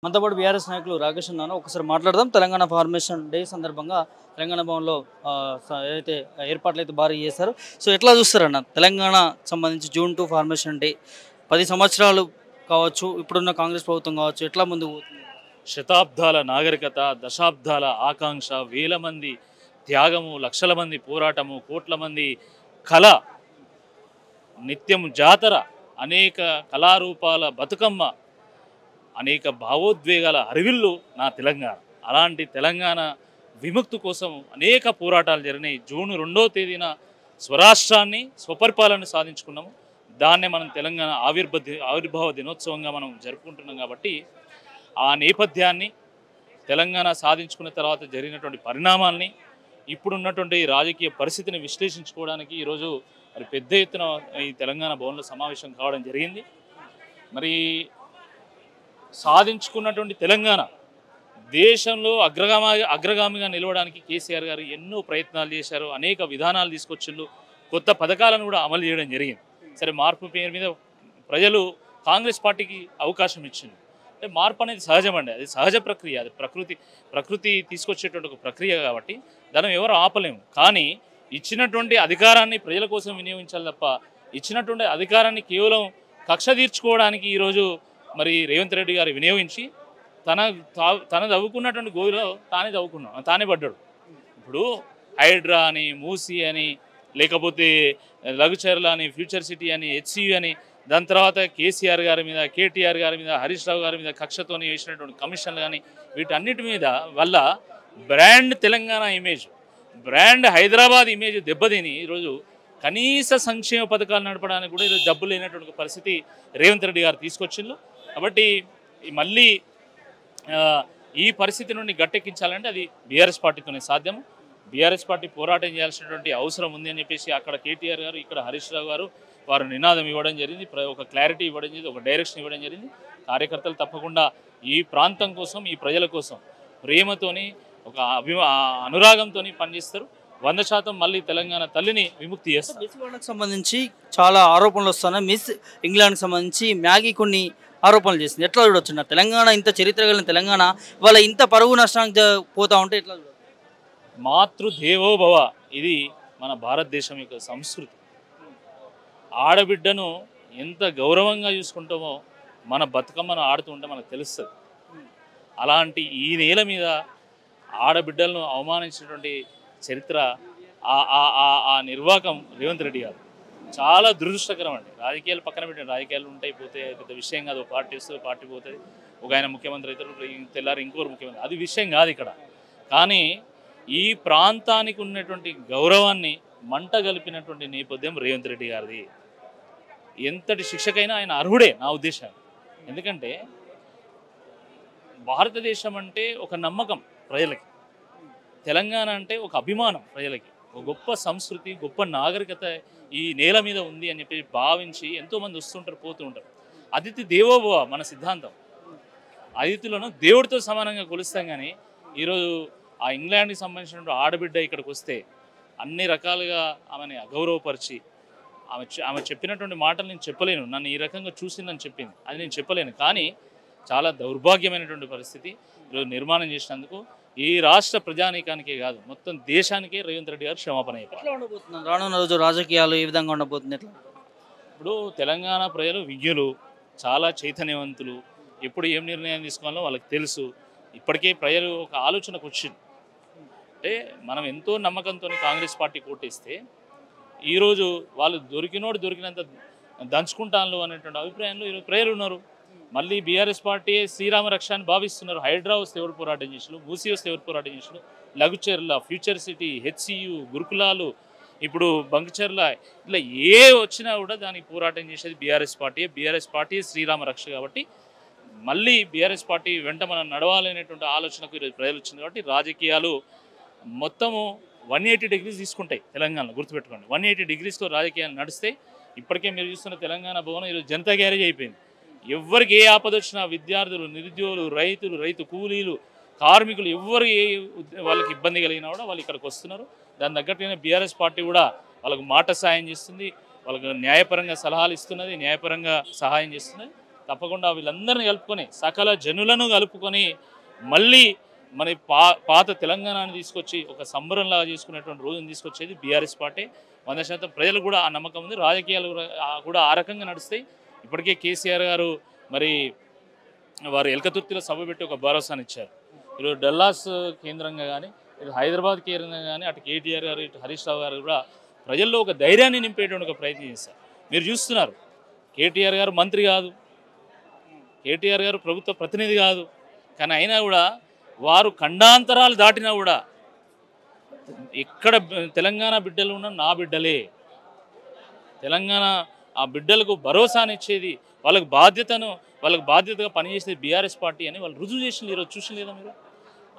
మనతో పాటు బీఆర్ఎస్ నాయకులు రాకేష్ ఉన్నారు. ఒకసారి మాట్లాడదాం. తెలంగాణ ఫార్మేషన్ డే సందర్భంగా తెలంగాణ భవన్లో ఏదైతే ఏర్పాట్లు అయితే భారీ చేశారు. సో ఎట్లా చూస్తారన్న తెలంగాణ సంబంధించి జూన్ 2 ఫార్మేషన్ డే 10 సంవత్సరాలు కావచ్చు, ఇప్పుడున్న కాంగ్రెస్ ప్రభుత్వం కావచ్చు, ఎట్లా ముందుకు పోతుంది? శతాబ్దాల నాగరికత, దశాబ్దాల ఆకాంక్ష, వేల మంది త్యాగము, లక్షల మంది పోరాటము, కోట్ల మంది కళ, నిత్యం జాతర, అనేక కళారూపాల బతుకమ్మ, అనేక భావోద్వేగాల అరివిల్లు నా తెలంగాణ. అలాంటి తెలంగాణ విముక్తి కోసం అనేక పోరాటాలు జరిగినాయి. జూన్ 2వ తేదీన స్వరాష్ట్రాన్ని, స్వపరిపాలన సాధించుకున్నాము. దాన్నే మనం తెలంగాణ ఆవిర్భావ దినోత్సవంగా మనం జరుపుకుంటున్నాం. కాబట్టి ఆ నేపథ్యాన్ని, తెలంగాణ సాధించుకున్న తర్వాత జరిగినటువంటి పరిణామాల్ని, ఇప్పుడున్నటువంటి రాజకీయ పరిస్థితిని విశ్లేషించుకోవడానికి ఈరోజు మరి పెద్ద ఎత్తున ఈ తెలంగాణ భవన్లో సమావేశం కావడం జరిగింది. మరి సాధించుకున్నటువంటి తెలంగాణ దేశంలో అగ్రగామిగా నిలవడానికి కేసీఆర్ గారు ఎన్నో ప్రయత్నాలు చేశారు. అనేక విధానాలు తీసుకొచ్చిళ్ళు, కొత్త పథకాలను కూడా అమలు చేయడం జరిగింది. సరే, మార్పు పేరు మీద ప్రజలు కాంగ్రెస్ పార్టీకి అవకాశం ఇచ్చింది. అంటే మార్పు అనేది సహజమండి, అది సహజ ప్రక్రియ, అది ప్రకృతి తీసుకొచ్చేటువంటి ఒక ప్రక్రియ. కాబట్టి దాన్ని ఎవరు ఆపలేము. కానీ ఇచ్చినటువంటి అధికారాన్ని ప్రజల కోసం వినియోగించాలి తప్ప, ఇచ్చినటువంటి అధికారాన్ని కేవలం కక్ష తీర్చుకోవడానికి ఈరోజు మరి రేవంత్ రెడ్డి గారు వినియోగించి తన దవ్వుకున్నటువంటి గోవిలో తానే పడ్డాడు. ఇప్పుడు హైడ్రా అని, మూసీ అని, లేకపోతే లఘుచర్ల అని, ఫ్యూచర్ సిటీ అని, హెచ్సియు అని, దాని తర్వాత కేసీఆర్ గారి మీద, కేటీఆర్ గారి మీద, హరీష్ రావు గారి మీద కక్షతో వేసినటువంటి కమిషన్లు కానీ, వీటన్నిటి మీద వల్ల brand Telangana image, brand Hyderabad image దెబ్బతిని ఈరోజు కనీస సంక్షేమ పథకాలు నడపడానికి కూడా ఈరోజు డబ్బు లేనటువంటి పరిస్థితి రేవంత్ రెడ్డి గారు తీసుకొచ్చిండ్రు. కాబట్టి మళ్ళీ ఈ పరిస్థితి నుండి గట్టెక్కించాలంటే అది బీఆర్ఎస్ పార్టీతోనే సాధ్యము. బీఆర్ఎస్ పార్టీ పోరాటం చేయాల్సినటువంటి అవసరం ఉంది అని చెప్పేసి అక్కడ కేటీఆర్ గారు, ఇక్కడ హరీష్ రావు గారు వారు నినాదం ఇవ్వడం జరిగింది, ఒక క్లారిటీ ఇవ్వడం జరిగింది, ఒక డైరెక్షన్ ఇవ్వడం జరిగింది. కార్యకర్తలు తప్పకుండా ఈ ప్రాంతం కోసం, ఈ ప్రజల కోసం ప్రేమతోని, ఒక అనురాగంతో పనిచేస్తారు. 100% మళ్ళీ తెలంగాణ తల్లిని విముక్తి చేస్తారు. మిస్ వరల్డ్కి సంబంధించి చాలా ఆరోపణలు వస్తున్నాయి. మిస్ ఇంగ్లాండ్కి సంబంధించి మ్యాగీ కొన్ని ఆరోపణలు చేసింది. ఎట్లా చూడొచ్చు? తెలంగాణ ఇంత చరిత్ర కలిగిన తెలంగాణ ఇవాళ ఇంత పరువు నష్టానికి పోతా ఉంటే ఎట్లా చూడవచ్చు? మాతృదేవోభవ, ఇది మన భారతదేశం యొక్క సంస్కృతి. ఆడబిడ్డను ఎంత గౌరవంగా చూసుకుంటామో మన బతుకమ్మను ఆడుతూ ఉంటే మనకు తెలుస్తుంది. అలాంటి ఈ నేల మీద ఆడబిడ్డలను అవమానించినటువంటి చరిత్ర, ఆ నిర్వాకం రేవంత్ రెడ్డి గారు చాలా దురదృష్టకరం అండి. రాజకీయాలు పక్కన పెట్టండి, రాజకీయాలు ఉంటాయి, పోతే పెద్ద విషయం కాదు. పార్టీ వస్తుంది, పార్టీ పోతుంది, ఒక ఆయన ముఖ్యమంత్రి అవుతారు, తెల్లారి ఇంకోరు ముఖ్యమంత్రి, అది విషయం కాదు ఇక్కడ. కానీ ఈ ప్రాంతానికి ఉన్నటువంటి గౌరవాన్ని మంట గలిపినటువంటి నేపథ్యం రేవంత్ రెడ్డి గారిది. ఎంతటి శిక్షకైనా ఆయన అర్హుడే నా ఉద్దేశం. ఎందుకంటే భారతదేశం అంటే ఒక నమ్మకం ప్రజలకి, తెలంగాణ అంటే ఒక అభిమానం ప్రజలకి, ఒక గొప్ప సంస్కృతి, గొప్ప నాగరికత ఈ నేల మీద ఉంది అని చెప్పి భావించి ఎంతోమంది వస్తుంటారు, పోతూ ఉంటారు. అతిథి దేవోభవ మన సిద్ధాంతం. అతిథులను దేవుడితో సమానంగా కొలుస్తాం. కానీ ఈరోజు ఆ ఇంగ్లాండ్కి సంబంధించిన ఆడబిడ్డ ఇక్కడికి వస్తే అన్ని రకాలుగా ఆమెని అగౌరవపరిచి, ఆమె చెప్పినటువంటి మాటలు నేను చెప్పలేను, నన్ను ఈ రకంగా చూసిందని చెప్పింది, అది నేను చెప్పలేను. కానీ చాలా దౌర్భాగ్యమైనటువంటి పరిస్థితి ఈరోజు నిర్మాణం చేసినందుకు ఈ రాష్ట్ర ప్రజానీకానికే కాదు, మొత్తం దేశానికే రేవంత్ రెడ్డి గారు క్షమాపణ చెప్పారు. రానున్న రోజు రాజకీయాలు ఏ విధంగా ఉండబోతుంది? ఎట్లా? ఇప్పుడు తెలంగాణ ప్రజలు విజ్ఞులు, చాలా చైతన్యవంతులు, ఎప్పుడు ఏం నిర్ణయం తీసుకోవాలో వాళ్ళకి తెలుసు. ఇప్పటికే ప్రజలు ఒక ఆలోచనకు వచ్చింది. అంటే మనం ఎంతో నమ్మకంతో కాంగ్రెస్ పార్టీ కోటేస్తే ఈరోజు వాళ్ళు దొరికినంత దంచుకుంటాను అనేటువంటి అభిప్రాయంలో ఈరోజు ప్రజలు ఉన్నారు. మళ్ళీ బీఆర్ఎస్ పార్టీ శ్రీరామ రక్ష అని భావిస్తున్నారు. హైడ్రా వస్తే ఎవరు పోరాటం చేసినారు, మూసీ వస్తే ఎవరు పోరాటం చేసినారు, లఘుచర్ల, ఫ్యూచర్ సిటీ, హెచ్సియు, గురుకులాలు, ఇప్పుడు బంకచర్ల, ఇట్లా ఏ వచ్చినా కూడా దానికి పోరాటం చేసేది బీఆర్ఎస్ పార్టీ శ్రీరామ రక్ష. కాబట్టి మళ్ళీ బీఆర్ఎస్ పార్టీ వెంట మనం నడవాలనేటువంటి ఆలోచనకు ఈరోజు ప్రజలు వచ్చింది. కాబట్టి రాజకీయాలు మొత్తము 180 డిగ్రీస్ తీసుకుంటాయి తెలంగాణలో, గుర్తుపెట్టుకోండి. 180 డిగ్రీస్లో రాజకీయాలు నడిస్తే ఇప్పటికే మీరు చూస్తున్న తెలంగాణ భవనం ఈరోజు జనతా గ్యారేజ్ అయిపోయింది. ఎవరికి ఏ ఆపద వచ్చినా, విద్యార్థులు, నిరుద్యోగులు, రైతు కూలీలు, కార్మికులు, ఎవరు వాళ్ళకి ఇబ్బంది కలిగినా కూడా వాళ్ళు ఇక్కడికి వస్తున్నారు. దాని తగ్గట్టుగానే బీఆర్ఎస్ పార్టీ కూడా వాళ్ళకు మాట సాయం చేస్తుంది, వాళ్ళకు న్యాయపరంగా సలహాలు ఇస్తున్నది, న్యాయపరంగా సహాయం చేస్తున్నది. తప్పకుండా వీళ్ళందరినీ కలుపుకొని సకల జనులను కలుపుకొని మళ్ళీ మన పాత తెలంగాణని తీసుకొచ్చి ఒక సంబరంలాగా చేసుకునేటువంటి రోజును తీసుకొచ్చేది బీఆర్ఎస్ పార్టీ. 100% ప్రజలు కూడా ఆ నమ్మకం ఉంది. రాజకీయాలు కూడా ఆ రకంగా నడుస్తాయి. ఇప్పటికే కేసీఆర్ గారు మరి వారు ఎల్కతుర్తిలో సభ పెట్టి ఒక భరోసాని ఇచ్చారు. ఈరోజు డల్లాస్ కేంద్రంగా కానీ ఇటు హైదరాబాద్ కేంద్రంగా కానీ అటు కేటీఆర్ గారు ఇటు హరీష్ రావు గారు కూడా ప్రజల్లో ఒక ధైర్యాన్ని నింపేటువంటి ఒక ప్రయత్నం చేశారు. మీరు చూస్తున్నారు, కేటీఆర్ గారు మంత్రి కాదు, కేటీఆర్ గారు ప్రభుత్వ ప్రతినిధి కాదు, కానీ అయినా కూడా వారు ఖండాంతరాలు దాటినా కూడా ఎక్కడ తెలంగాణ బిడ్డలు ఉన్న నా బిడ్డలే, తెలంగాణ ఆ బిడ్డలకు భరోసానిచ్చేది, వాళ్ళకి బాధ్యతగా పనిచేసేది బీఆర్ఎస్ పార్టీ అని వాళ్ళు రుజువు చేసింది. ఈరోజు చూసలేదా మీరు?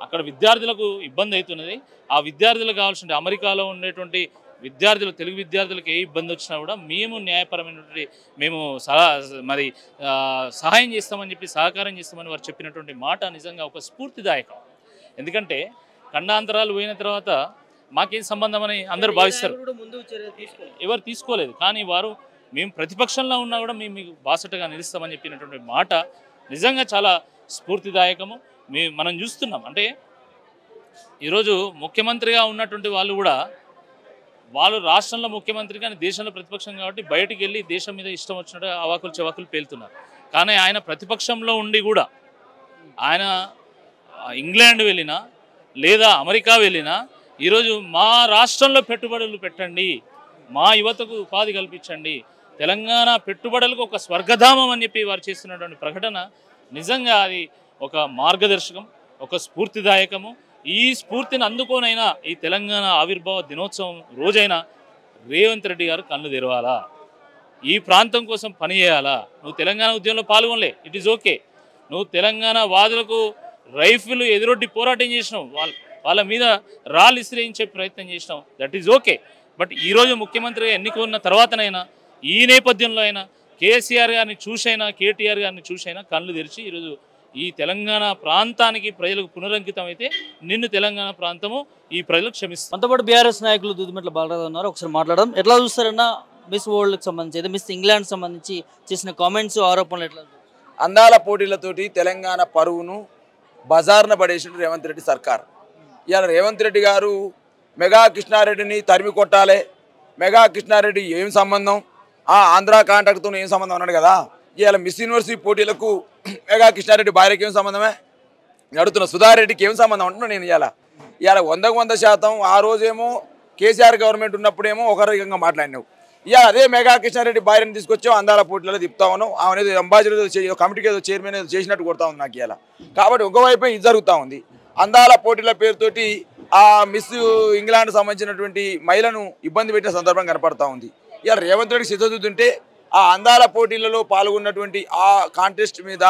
అక్కడ విద్యార్థులకు ఇబ్బంది అవుతున్నది. ఆ విద్యార్థులకు కావాల్సిన అమెరికాలో ఉండేటువంటి విద్యార్థులు, తెలుగు విద్యార్థులకు ఏ ఇబ్బంది వచ్చినా కూడా మేము న్యాయపరమైనటువంటి మేము సహాయం చేస్తామని చెప్పి, సహకారం చేస్తామని వారు చెప్పినటువంటి మాట నిజంగా ఒక స్ఫూర్తిదాయకం. ఎందుకంటే ఖండాంతరాలు పోయిన తర్వాత మాకేం సంబంధం అని అందరూ భావిస్తారు. ఎవరు తీసుకోలేదు. కానీ వారు మేము ప్రతిపక్షంలో ఉన్నా కూడా మేము మీకు బాసటగా నిలుస్తామని చెప్పినటువంటి మాట నిజంగా చాలా స్ఫూర్తిదాయకము. మనం చూస్తున్నాం. అంటే ఈరోజు ముఖ్యమంత్రిగా ఉన్నటువంటి వాళ్ళు కూడా వాళ్ళు రాష్ట్రంలో ముఖ్యమంత్రి కానీ దేశంలో ప్రతిపక్షం కాబట్టి బయటికి వెళ్ళి దేశం మీద ఇష్టం వచ్చినట్టు అవాకులు చెవాకులు పేలుతున్నారు. కానీ ఆయన ప్రతిపక్షంలో ఉండి కూడా ఆయన ఇంగ్లాండ్ వెళ్ళినా లేదా అమెరికా వెళ్ళినా ఈరోజు మా రాష్ట్రంలో పెట్టుబడులు పెట్టండి, మా యువతకు ఉపాధి కల్పించండి, తెలంగాణ పెట్టుబడులకు ఒక స్వర్గధామం అని చెప్పి వారు చేస్తున్నటువంటి ప్రకటన నిజంగా అది ఒక మార్గదర్శకం, ఒక స్ఫూర్తిదాయకము. ఈ స్ఫూర్తిని అందుకోనైనా ఈ తెలంగాణ ఆవిర్భావ దినోత్సవం రోజైనా రేవంత్ రెడ్డి గారు కళ్ళు తెరవాలా, ఈ ప్రాంతం కోసం పనిచేయాలా. నువ్వు తెలంగాణ ఉద్యమంలో పాల్గొనలే, ఇట్ ఈజ్ ఓకే. నువ్వు తెలంగాణ వాదులకు రైఫిల్ ఎదురొడ్డి పోరాటం చేసినావు, వాళ్ళ మీద రాళ్ళు ఇసిరేయించే ప్రయత్నం చేసినావు, దట్ ఈజ్ ఓకే. బట్ ఈరోజు ముఖ్యమంత్రిగా ఎన్నికన్న తర్వాతనైనా ఈ నేపథ్యంలో అయినా కేసీఆర్ గారిని చూసైనా కేటీఆర్ గారిని చూసైనా కళ్ళు తెరిచి ఈరోజు ఈ తెలంగాణ ప్రాంతానికి ప్రజలకు పునరంకితం అయితే నిన్ను తెలంగాణ ప్రాంతము ఈ ప్రజలకు క్షమిస్తారు. అంతపాటు బీఆర్ఎస్ నాయకులు దూదిమెట్ల బాలరాజు ఉన్నారు, ఒకసారి మాట్లాడడం. ఎట్లా చూస్తారన్నా మిస్ వరల్డ్కి సంబంధించి, అయితే మిస్ ఇంగ్లాండ్ సంబంధించి చేసిన కామెంట్స్, ఆరోపణలు ఎట్లా? అందాల పోటీలతోటి తెలంగాణ పరువును బజార్న పడేసిన రేవంత్ రెడ్డి సర్కార్. ఇవాళ రేవంత్ రెడ్డి గారు మెగా కృష్ణారెడ్డిని తరిమి కొట్టాలి, మెగా కృష్ణారెడ్డి ఏం సంబంధం, ఆంధ్ర కాంట్రాక్ట్తో ఏం సంబంధం అన్నాడు కదా. ఇవాళ మిస్ యూనివర్సిటీ పోటీలకు మెగా కృష్ణారెడ్డి భార్యకి ఏం సంబంధమే, అడుగుతున్న సుధారెడ్డికి ఏం సంబంధం అంటున్నా నేను. ఇవాళ 100% ఆ రోజేమో కేసీఆర్ గవర్నమెంట్ ఉన్నప్పుడేమో ఒక రకంగా మాట్లాడినావు, ఇవాళ అదే మెగా కృష్ణారెడ్డి భార్యను తీసుకొచ్చావు అందాల పోటీలలో తిప్పుతా ఉన్నావు. ఆమె ఏదో అంబాసిడర్ కమిటీకి ఏదో చైర్మన్ ఏదో చేసినట్టు కొడతా ఉంది నాకు ఇవాళ. కాబట్టి ఒకవైపే ఇది జరుగుతూ ఉంది. అందాల పోటీల పేరుతోటి ఆ మిస్ ఇంగ్లాండ్ సంబంధించినటువంటి మహిళను ఇబ్బంది పెట్టిన సందర్భం కనపడతా ఉంది. ఇవాళ రేవంత్ రెడ్డి సిద్ధతుంటే ఆ అందాల పోటీలలో పాల్గొన్నటువంటి ఆ కాంటెస్ట్ మీద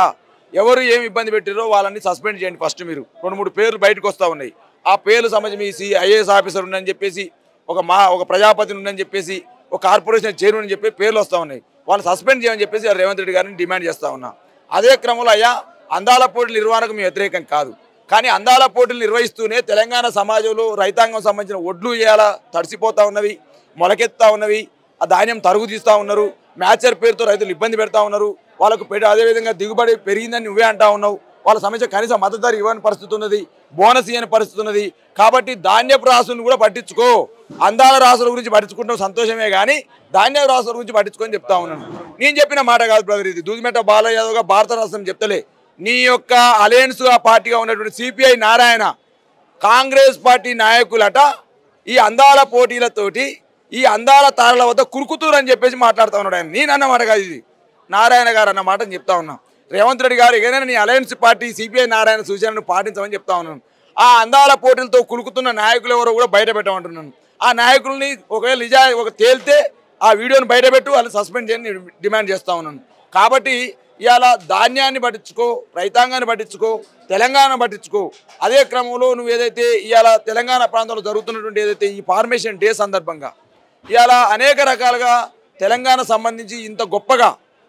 ఎవరు ఏమి ఇబ్బంది పెట్టారో వాళ్ళని సస్పెండ్ చేయండి. ఫస్ట్ మీరు 2-3 పేర్లు బయటకు వస్తూ ఉన్నాయి. ఆ పేర్లు సంబంధించి మీ ఐఏఎస్ ఆఫీసర్ ఉందని చెప్పేసి, ఒక ప్రజాపతిని ఉందని చెప్పేసి, ఒక కార్పొరేషన్ చైర్మన్ అని చెప్పి పేర్లు వస్తూ ఉన్నాయి. వాళ్ళని సస్పెండ్ చేయమని చెప్పేసి రేవంత్ రెడ్డి గారిని డిమాండ్ చేస్తూ ఉన్నా. అదే క్రమంలో అయ్యా అందాల పోటీల నిర్వహణకు మేము వ్యతిరేకం కాదు, కానీ అందాల పోటీలు నిర్వహిస్తూనే తెలంగాణ సమాజంలో రైతాంగం సంబంధించిన ఒడ్లు ఇవాళ తడిసిపోతూ ఉన్నవి, మొలకెత్తా ఉన్నవి, ఆ ధాన్యం తరుగు తీస్తూ ఉన్నారు, మ్యాచర్ పేరుతో రైతులు ఇబ్బంది పెడతా ఉన్నారు, వాళ్ళకు అదేవిధంగా దిగుబడి పెరిగిందని నువ్వే అంటా ఉన్నావు, వాళ్ళ సమస్య కనీస మద్దతు ధర ఇవ్వని పరిస్థితి ఉన్నది, బోనస్ ఇవ్వని పరిస్థితి ఉన్నది. కాబట్టి ధాన్యపు రాసులను కూడా పట్టించుకో, అందాల రాసుల గురించి పట్టించుకుంటాం సంతోషమే కానీ ధాన్యపు రాసుల గురించి పట్టించుకొని చెప్తా ఉన్నాను. నేను చెప్పిన మాట కాదు బ్రదర్, ఇది దూదిమెట్ట బాలయ్య యాదవ్గా భారత రాష్ట్రం చెప్తలే. నీ యొక్క అలయన్స్ పార్టీగా ఉన్నటువంటి సిపిఐ నారాయణ కాంగ్రెస్ పార్టీ నాయకులట ఈ అందాల పోటీలతోటి ఈ అందాల తారల వద్ద కురుకుతూరు అని చెప్పేసి మాట్లాడుతూ ఉన్నాడు. ఆయన నేను అన్నమాట కాదు, ఇది నారాయణ గారు అన్న మాట చెప్తా ఉన్నా. రేవంత్ రెడ్డి గారు ఏదైనా నీ అలయన్స్ పార్టీ సిపిఐ నారాయణ సూచనను పాటించమని చెప్తా ఉన్నాను. ఆ అందాల పోటీలతో కులుకుతున్న నాయకులు ఎవరో కూడా బయట పెట్టమంటున్నాను. ఆ నాయకుల్ని ఒకవేళ తేలితే ఆ వీడియోని బయటపెట్టు, వాళ్ళని సస్పెండ్ చేయని డిమాండ్ చేస్తూ ఉన్నాను. కాబట్టి ఇవాళ ధాన్యాన్ని పట్టించుకో, రైతాంగాన్ని పట్టించుకో, తెలంగాణ పట్టించుకో. అదే క్రమంలో నువ్వు ఏదైతే ఇవాళ తెలంగాణ ప్రాంతంలో జరుగుతున్నటువంటి ఏదైతే ఈ ఫార్మేషన్ డే సందర్భంగా ఇవాళ అనేక రకాలుగా తెలంగాణ సంబంధించి ఇంత గొప్పగా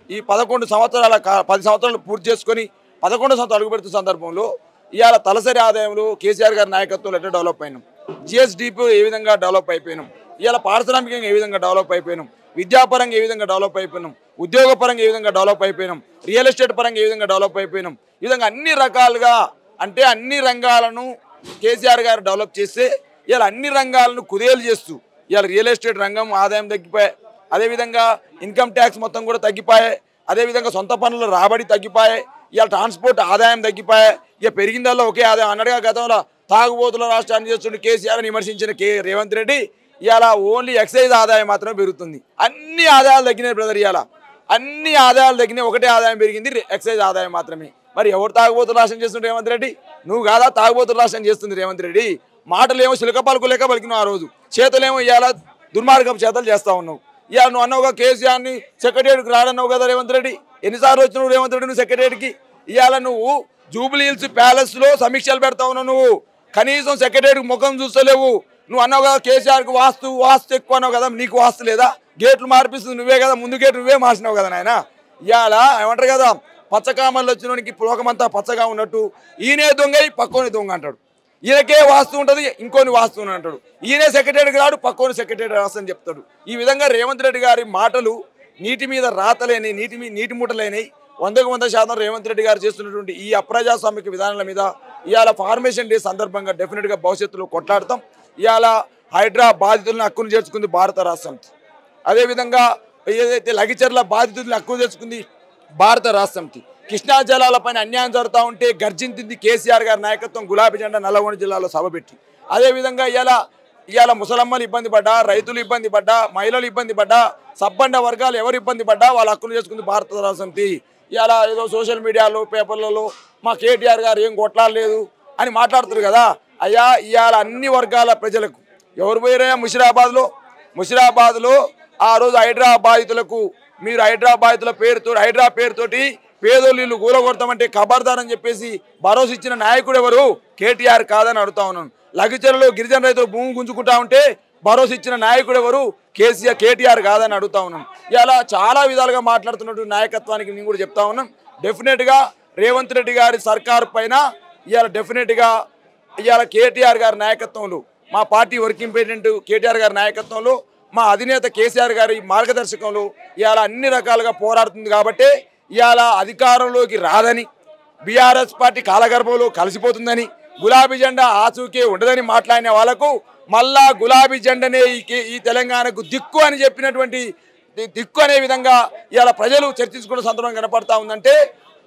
ఈ 10 సంవత్సరాలు పూర్తి చేసుకొని 11 సంవత్సరాలు అడుగుపెడుతున్న సందర్భంలో ఇవాళ తలసరి ఆదాయంలో కేసీఆర్ గారి నాయకత్వంలో ఎట్లా డెవలప్ అయినాం, జిఎస్డిపి ఏ విధంగా డెవలప్ అయిపోయినాం, ఇవాళ పారిశ్రామికంగా ఏ విధంగా డెవలప్ అయిపోయినాం, విద్యాపరంగా ఏ విధంగా డెవలప్ అయిపోయినాం, ఉద్యోగపరంగా ఏ విధంగా డెవలప్ అయిపోయినాం, రియల్ ఎస్టేట్ పరంగా ఏ విధంగా డెవలప్ అయిపోయినాం, ఈ విధంగా అన్ని రకాలుగా అంటే అన్ని రంగాలను కేసీఆర్ గారు డెవలప్ చేస్తే ఇలా అన్ని రంగాలను కుదేలు చేస్తూ ఇవాళ రియల్ ఎస్టేట్ రంగం ఆదాయం తగ్గిపోయాయి, అదేవిధంగా ఇన్కమ్ ట్యాక్స్ మొత్తం కూడా తగ్గిపోయాయి, అదేవిధంగా సొంత పనుల రాబడి తగ్గిపోయాయి, ఇవాళ ట్రాన్స్పోర్ట్ ఆదాయం తగ్గిపోయాయి. ఇక పెరిగిందల్లా ఒకే ఆదాయం అన్నట్టుగా గతంలో తాగుబోతుల రాష్ట్రాన్ని చేస్తుండే కేసీఆర్ విమర్శించిన రేవంత్ రెడ్డి ఇవాళ ఓన్లీ ఎక్సైజ్ ఆదాయం మాత్రమే పెరుగుతుంది. అన్ని ఆదాయాలు తగ్గినాయి బ్రదర్, ఇవాళ అన్ని ఆదాయాలు తగ్గినాయి, ఒకటే ఆదాయం పెరిగింది ఎక్సైజ్ ఆదాయం మాత్రమే. మరి ఎవరు తాగుబోతుల రాష్ట్రం చేస్తుండే రేవంత్ రెడ్డి? నువ్వు కాదా తాగుబోతుల రాష్ట్రం చేస్తుంది రేవంత్ రెడ్డి. మాటలేమో శిలక పలుకు లెక్క పలికినావు ఆ రోజు, చేతులేమో ఇవాళ దుర్మార్గం చేతలు చేస్తా ఉన్నావు. ఇవాళ నువ్వు అన్నావుగా కేసీఆర్ని సెక్రటరీకి రాడన్నావు కదా రేవంత్ రెడ్డి, ఎన్నిసార్లు వచ్చినావు రేవంత్ రెడ్డి నువ్వు సెక్రటరీకి? ఇవాళ నువ్వు జూబ్లీ హిల్స్ ప్యాలెస్లో సమీక్షలు పెడతా ఉన్నావు, నువ్వు కనీసం సెక్రటరీకి ముఖం చూస్తలేవు. నువ్వు అన్నావు కదా కేసీఆర్కి వాస్తు ఎక్కువ అన్నావు కదా, నీకు వాస్తు లేదా? గేట్లు మార్పిస్తుంది నువ్వే కదా, ముందు గేట్ నువ్వే మార్చినావు కదా నాయన. ఇవాళ ఏమంటారు కదా, పచ్చకామల్లో వచ్చినోనికి లోకమంతా పచ్చగా ఉన్నట్టు ఈయనే దొంగ పక్కోని దొంగ అంటాడు, ఈయనకే వాస్తు ఉంటుంది ఇంకోని వాస్తు అంటాడు, ఈయనే సెక్రటరీకి రాడు పక్కోని సెక్రటరీ రాస్తని చెప్తాడు. ఈ విధంగా రేవంత్ రెడ్డి గారి మాటలు నీటి మీద రాతలేని నీటి మూటలేని 100% రేవంత్ రెడ్డి గారు చేస్తున్నటువంటి ఈ అప్రజాస్వామిక విధానాల మీద ఇవాళ ఫార్మేషన్ డే సందర్భంగా డెఫినెట్గా భవిష్యత్తులో కొట్లాడతాం. ఇవాళ హైడ్రా బాధితులను హక్కును చేర్చుకుంది భారత రాష్ట్రం, అదేవిధంగా ఏదైతే లగిచర్ల బాధితులను హక్కును చేర్చుకుంది భారత రాష్ట్రం. కృష్ణా జలాలపైన అన్యాయం జరుగుతూ ఉంటే గర్జించింది కేసీఆర్ గారి నాయకత్వం గులాబీ జెండా నల్లగొండ జిల్లాలో సభ పెట్టి. అదేవిధంగా ఇవాళ ముసలమ్మలు ఇబ్బంది పడ్డా, రైతులు ఇబ్బంది పడ్డా, మహిళలు ఇబ్బంది పడ్డా, సబ్బండ వర్గాలు ఎవరు ఇబ్బంది పడ్డా వాళ్ళ హక్కును చేసుకుంది భారత రాష్ట్రం. ఇవాళ ఏదో సోషల్ మీడియాలో పేపర్లలో మా కేటీఆర్ గారు ఏం కొట్లాడలేదు అని మాట్లాడుతారు కదా. అయ్యా ఇవాళ అన్ని వర్గాల ప్రజలకు ఎవరు పోయారా ముషిరాబాద్లో ఆ రోజు హైడ్రా బాధితులకు మీరు హైడ్రా పేరుతోటి పేదోళ్ళు ఇల్లు కూలగొడతామంటే ఖబర్దార్ అని చెప్పేసి భరోసా ఇచ్చిన నాయకుడు ఎవరు? కేటీఆర్ కాదని అడుగుతా ఉన్నాను. లగిచర్లలో గిరిజన రైతులు భూమి గుంజుకుంటా ఉంటే భరోసా ఇచ్చిన నాయకుడు ఎవరు? కేటీఆర్ కాదని అడుగుతా ఉన్నాను. ఇలా చాలా విధాలుగా మాట్లాడుతున్నటువంటి నాయకత్వానికి నేను కూడా చెప్తా ఉన్నాను. డెఫినెట్గా రేవంత్ రెడ్డి గారి సర్కారు పైన ఇవాళ డెఫినెట్గా ఇవాళ కేటీఆర్ గారి నాయకత్వంలో మా పార్టీ వర్కింగ్ ప్రెసిడెంట్ కేటీఆర్ గారి నాయకత్వంలో మా అధినేత కేసీఆర్ గారి మార్గదర్శకంలో ఇవాళ అన్ని రకాలుగా పోరాడుతుంది. కాబట్టి ఇవాళ అధికారంలోకి రాదని, బీఆర్ఎస్ పార్టీ కాలగర్భంలో కలిసిపోతుందని, గులాబీ జెండా ఆచూకే ఉండదని మాట్లాడిన వాళ్లకు మళ్ళా గులాబీ జెండనే ఈ తెలంగాణకు దిక్కు అని చెప్పినటువంటి దిక్కు అనే విధంగా ఇవాళ ప్రజలు చర్చించుకున్న సందర్భం కనపడతా ఉందంటే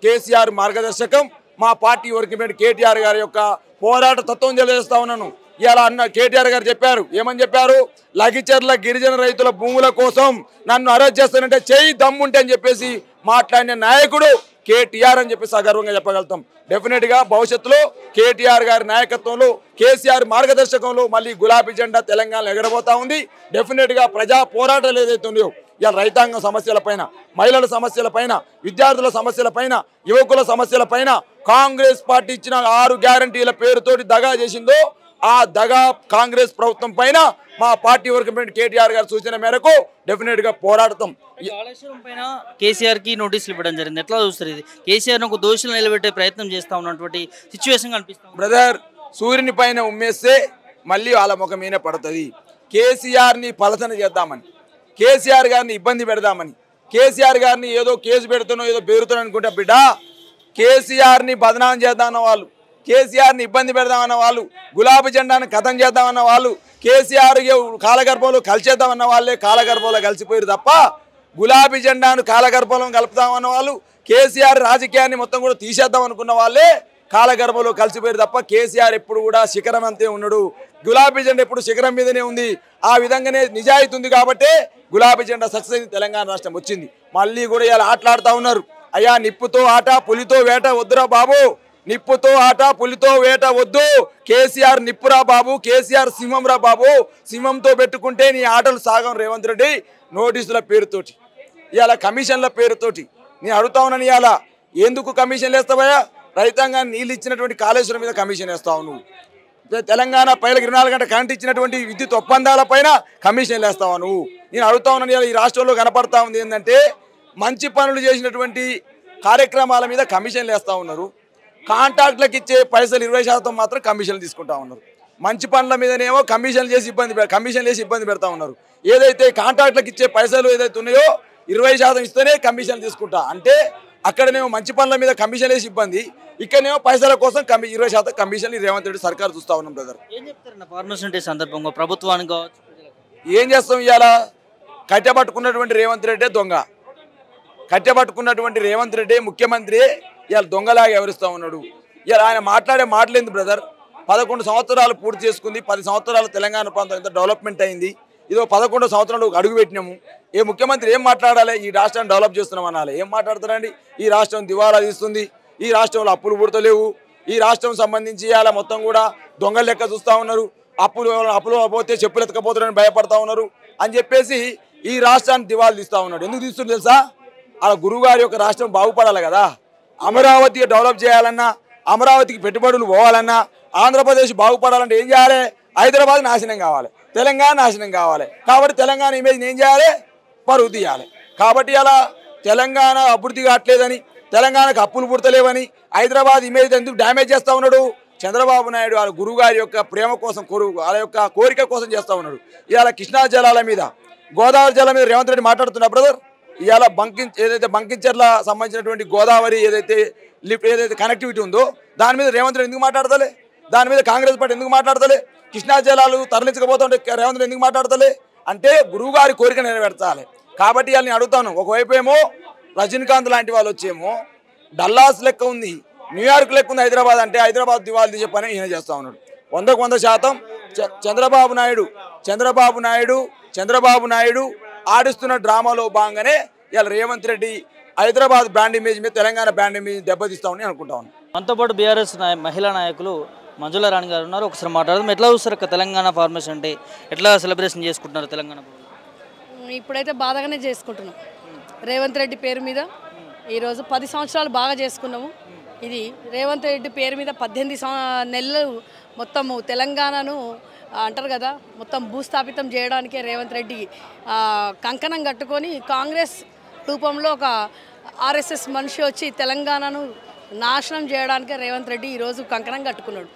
కేసీఆర్ మార్గదర్శకం మా పార్టీ వర్కింగ్ ప్రెసిడెంట్ కేటీఆర్ గారి యొక్క పోరాట తత్వం తెలియజేస్తా ఉన్నాను. ఇలా అన్న కేటీఆర్ గారు చెప్పారు, ఏమని చెప్పారు? లగిచర్ల గిరిజన రైతుల భూముల కోసం నన్ను అరెస్ట్ చేస్తానంటే చెయ్యి దమ్ముంటే అని చెప్పేసి మాట్లాడిన నాయకుడు కేటీఆర్ అని చెప్పేసి సగర్వంగా చెప్పగలుగుతాం. డెఫినెట్గా భవిష్యత్తులో కేటీఆర్ గారి నాయకత్వంలో కేసీఆర్ మార్గదర్శకంలో మళ్ళీ గులాబీ జెండా తెలంగాణలో ఎగరబోతా ఉంది. డెఫినెట్గా ప్రజా పోరాటాలు ఏదైతే ఉన్నాయో ఇవాళ రైతాంగం సమస్యలపైన, మహిళల సమస్యలపైన, విద్యార్థుల సమస్యలపైన, యువకుల సమస్యలపైన కాంగ్రెస్ పార్టీ ఇచ్చిన 6 గ్యారంటీల పేరుతోటి దగా చేసిందో ఆ దగా కాంగ్రెస్ ప్రభుత్వం పైన మా పార్టీ వర్కింగ్ ప్రెసిడెంట్ కేటీఆర్ గారి సూచన మేరకు డెఫినెట్గా పోరాడతాం. కాళేశ్వరం పైన కేసీఆర్కి నోటీసులు ఇవ్వడం జరిగింది, ఎట్లా చూస్తారు? ఇది కేసీఆర్ ఒక దోషులు నిలబెట్టే ప్రయత్నం చేస్తూ ఉన్నటువంటి సిచ్యువేషన్ కనిపిస్తుంది. బ్రదర్, సూర్యుని పైన ఉమ్మేస్తే మళ్ళీ వాళ్ళ ముఖం మీనే పడుతుంది. కేసీఆర్ని పలసన చేద్దామని, కేసీఆర్ గారిని ఇబ్బంది పెడదామని, కేసీఆర్ గారిని ఏదో కేసు పెడుతున్నో ఏదో పేరుతున్నా అనుకుంటా బిడ్డ, కేసీఆర్ని బదనాం చేద్దామన్న వాళ్ళు, కేసీఆర్ని ఇబ్బంది పెడదామన్న వాళ్ళు, గులాబీ జెండాను కథం చేద్దామన్న వాళ్ళు, కేసీఆర్ కాలగర్భంలో కలిసేద్దామన్న వాళ్ళే కాలగర్భంలో కలిసిపోయారు తప్ప గులాబీ జెండాను కాలగర్భంలో కలుపుదామన్న వాళ్ళు, కేసీఆర్ రాజకీయాన్ని మొత్తం కూడా తీసేద్దాం అనుకున్న వాళ్ళే కాలగర్భంలో కలిసిపోయారు తప్ప కేసీఆర్ ఎప్పుడు కూడా శిఖరం అంతే ఉన్నాడు. గులాబీ జెండా ఎప్పుడు శిఖరం మీదనే ఉంది. ఆ విధంగానే నిజాయితీ ఉంది కాబట్టి గులాబీ జెండా సక్సెస్ అయింది, తెలంగాణ రాష్ట్రం వచ్చింది. మళ్ళీ కూడా ఇలా ఆటలాడుతూ ఉన్నారు. అయ్యా నిప్పుతో ఆట పులితో వేట వద్దురా బాబు, నిప్పుతో ఆట పులితో వేట వద్దు. కేసీఆర్ నిప్పురా బాబు, కేసీఆర్ సింహంరా బాబు, సింహంతో పెట్టుకుంటే నీ ఆటలు సాగం. రేవంత్ రెడ్డి నోటీసుల పేరుతోటి, ఇవాళ కమిషన్ల పేరుతోటి నేను అడుగుతా ఉన్నాను. ఇవాళ ఎందుకు కమిషన్లు వేస్తావయ్యా? రైతాంగాన్ని నీళ్ళు ఇచ్చినటువంటి కాళేశ్వరం మీద కమిషన్ వేస్తావు నువ్వు. తెలంగాణ పైన 24 గంటల కరెంట్ ఇచ్చినటువంటి విద్యుత్ ఒప్పందాల పైన కమిషన్లు వేస్తావా నువ్వు? నేను అడుగుతా ఉన్నాను. ఇవాళ ఈ రాష్ట్రంలో కనపడతా ఉంది ఏంటంటే మంచి పనులు చేసినటువంటి కార్యక్రమాల మీద కమిషన్లు వేస్తూ ఉన్నారు. కాంట్రాక్ట్లకు ఇచ్చే పైసలు 20% మాత్రం కమిషన్లు తీసుకుంటా ఉన్నారు. మంచి పనుల మీదనేమో కమిషన్లు చేసి ఇబ్బంది పెడతా ఉన్నారు. ఏదైతే కాంట్రాక్ట్లకు ఇచ్చే పైసలు ఏదైతే ఉన్నాయో 20% ఇస్తేనే కమిషన్లు తీసుకుంటా అంటే అక్కడనేమో మంచి పనుల మీద కమిషన్ వేసి ఇబ్బంది, ఇక్కడనేమో పైసల కోసం 20% కమిషన్లు రేవంత్ రెడ్డి సర్కారు చూస్తూ ఉన్నాం బ్రదర్. ఏం చెప్తారన్న ఫార్మేషన్ డే సందర్భంగా ప్రభుత్వానికి కావచ్చు? ఏం చేస్తాం? ఇవాళ కట్టెపట్టుకున్నటువంటి రేవంత్ రెడ్డి దొంగ, కట్టెపట్టుకున్నటువంటి రేవంత్ రెడ్డి ముఖ్యమంత్రి ఇవాళ దొంగలాగా వ్యవహరిస్తూ ఉన్నాడు. ఇవాళ ఆయన మాట్లాడే మాటలేంది బ్రదర్? 11 సంవత్సరాలు పూర్తి చేసుకుంది, 10 సంవత్సరాలు తెలంగాణ ప్రాంతం ఎంత డెవలప్మెంట్ అయింది, ఇదో 11 సంవత్సరాలు అడుగు పెట్టినాము. ఏ ముఖ్యమంత్రి ఏం మాట్లాడాలి? ఈ రాష్ట్రాన్ని డెవలప్ చేస్తున్నాం అనాలి. ఏం మాట్లాడతారండి? ఈ రాష్ట్రం దివాలా తీస్తుంది, ఈ రాష్ట్రంలో అప్పులు పుడతలేవు, ఈ రాష్ట్రం సంబంధించి ఇవాళ మొత్తం కూడా దొంగల లెక్క చూస్తూ ఉన్నారు, అప్పులు పోతే చెప్పులు ఎత్తకపోతారని భయపడతా ఉన్నారు అని చెప్పేసి ఈ రాష్ట్రాన్ని దివాలా తీస్తూ ఉన్నాడు. ఎందుకు తీస్తుంది తెలుసా? అలా గురువుగారి యొక్క రాష్ట్రం బాగుపడాలి కదా. అమరావతికి డెవలప్ చేయాలన్నా, అమరావతికి పెట్టుబడులు పోవాలన్నా, ఆంధ్రప్రదేశ్ బాగుపడాలంటే ఏం చేయాలి? హైదరాబాద్ నాశనం కావాలి, తెలంగాణ నాశనం కావాలి. కాబట్టి తెలంగాణ ఇమేజ్ని ఏం చేయాలి? పరువు తీయాలి. కాబట్టి అలా తెలంగాణ అభివృద్ధి కావట్లేదని, తెలంగాణకు అప్పులు పుడతలేవని హైదరాబాద్ ఇమేజ్ ఎందుకు డ్యామేజ్ చేస్తూ ఉన్నాడు? చంద్రబాబు నాయుడు వాళ్ళ గురువుగారి యొక్క ప్రేమ కోసం, వాళ్ళ యొక్క కోరిక కోసం చేస్తూ ఉన్నాడు. ఇవాళ కృష్ణా జలాల మీద, గోదావరి జలాల మీద రేవంత్ రెడ్డి మాట్లాడుతున్నా బ్రదర్. ఇవాళ ఏదైతే బంకించర్ల సంబంధించినటువంటి గోదావరి ఏదైతే కనెక్టివిటీ ఉందో దాని మీద రేవంత్ రెడ్డి ఎందుకు మాట్లాడతలే? దాని మీద కాంగ్రెస్ పార్టీ ఎందుకు మాట్లాడతలే? కృష్ణా జలాలు తరలించకపోతుంటే రేవంత్ రెడ్డి ఎందుకు మాట్లాడతలే? అంటే గురువుగారి కోరిక నెరవేర్చాలి. కాబట్టి ఇవాళ నేను అడుగుతాను, ఒకవైపు ఏమో రజనీకాంత్ లాంటి వాళ్ళు వచ్చేమో డల్లాస్ లెక్క ఉంది, న్యూయార్క్ లెక్క ఉంది హైదరాబాద్ అంటే, హైదరాబాద్ దివాళీ తీసే పని ఈయన చేస్తూ ఉన్నాడు. 100% చంద్రబాబు నాయుడు ఆడిస్తున్న డ్రామాలో భాగంగానే ఇవాళ రేవంత్ రెడ్డి హైదరాబాద్ బ్రాండ్ ఇమేజ్ మీద, తెలంగాణ బ్రాండ్ ఇమేజ్ దెబ్బతీస్తామని అనుకుంటా ఉన్నాను. మనతో పాటు బీఆర్ఎస్ మహిళా నాయకులు మంజుల రాణి గారు ఉన్నారు. ఒకసారి మాట్లాడదాం. ఎట్లా చూస్తారు తెలంగాణ ఫార్మేషన్ అంటే? ఎట్లా సెలబ్రేషన్ చేసుకుంటున్నారు తెలంగాణ? ఇప్పుడైతే బాధగానే చేసుకుంటున్నాం. రేవంత్ రెడ్డి పేరు మీద ఈరోజు 10 సంవత్సరాలు బాగా చేసుకున్నాము. ఇది రేవంత్ రెడ్డి పేరు మీద 18 నెలలు మొత్తము తెలంగాణను అంటారు కదా, మొత్తం భూస్థాపితం చేయడానికే రేవంత్ రెడ్డి కంకణం కట్టుకొని కాంగ్రెస్ రూపంలో ఒక ఆర్ఎస్ఎస్ మనిషి వచ్చి తెలంగాణను నాశనం చేయడానికే రేవంత్ రెడ్డి ఈరోజు కంకణం కట్టుకున్నాడు.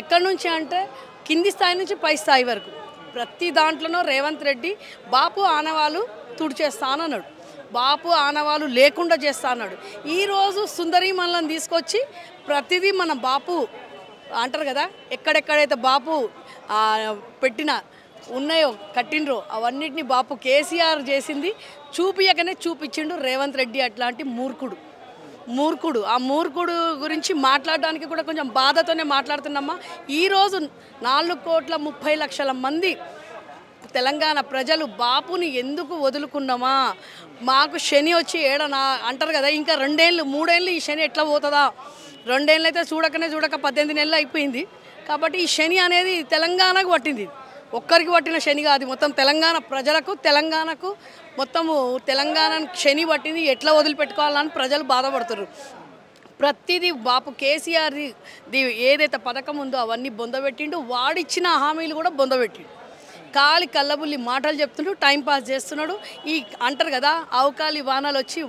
ఎక్కడి నుంచి అంటే కింది స్థాయి నుంచి పై స్థాయి వరకు ప్రతి దాంట్లోనూ రేవంత్ రెడ్డి బాపు ఆనవాళ్ళు తుడిచేస్తానన్నాడు, బాపు ఆనవాళ్ళు లేకుండా చేస్తా అన్నాడు. ఈరోజు సుందరి మనల్ని తీసుకొచ్చి ప్రతిదీ మన బాపు అంటారు కదా, ఎక్కడెక్కడైతే బాపు పెట్టిన ఉన్నాయో కట్టిండ్రో అవన్నిటిని బాపు కేసీఆర్ చేసింది చూపియకనే చూపించిండు రేవంత్ రెడ్డి. అట్లాంటి మూర్ఖుడు ఆ మూర్ఖుడు గురించి మాట్లాడడానికి కూడా కొంచెం బాధతోనే మాట్లాడుతున్నామా. ఈరోజు 4,30,00,000 మంది తెలంగాణ ప్రజలు బాపుని ఎందుకు వదులుకున్నామా? మాకు శని వచ్చి అంటారు కదా, ఇంకా 2 ఏళ్ళు 3 ఏళ్ళు ఈ శని ఎట్లా పోతుందా? 2 ఏళ్ళు అయితే చూడక 18 నెలలు అయిపోయింది. కాబట్టి ఈ శని అనేది తెలంగాణకు పట్టింది. ఒక్కరికి పట్టిన శని కాదు, మొత్తం తెలంగాణ ప్రజలకు, తెలంగాణకు మొత్తము తెలంగాణ శని పట్టింది. ఎట్లా వదిలిపెట్టుకోవాలని ప్రజలు బాధపడుతున్నారు. ప్రతిదీ బాపు కేసీఆర్ది ఏదైతే పథకం ఉందో అవన్నీ బొందబెట్టిండు, వాడిచ్చిన హామీలు కూడా బొందబెట్టిండు. కాలి కళ్ళబుల్లి మాటలు చెప్తుంటూ టైంపాస్ చేస్తున్నాడు. ఈ అంటారు కదా, అవకాలి వానాలు వచ్చి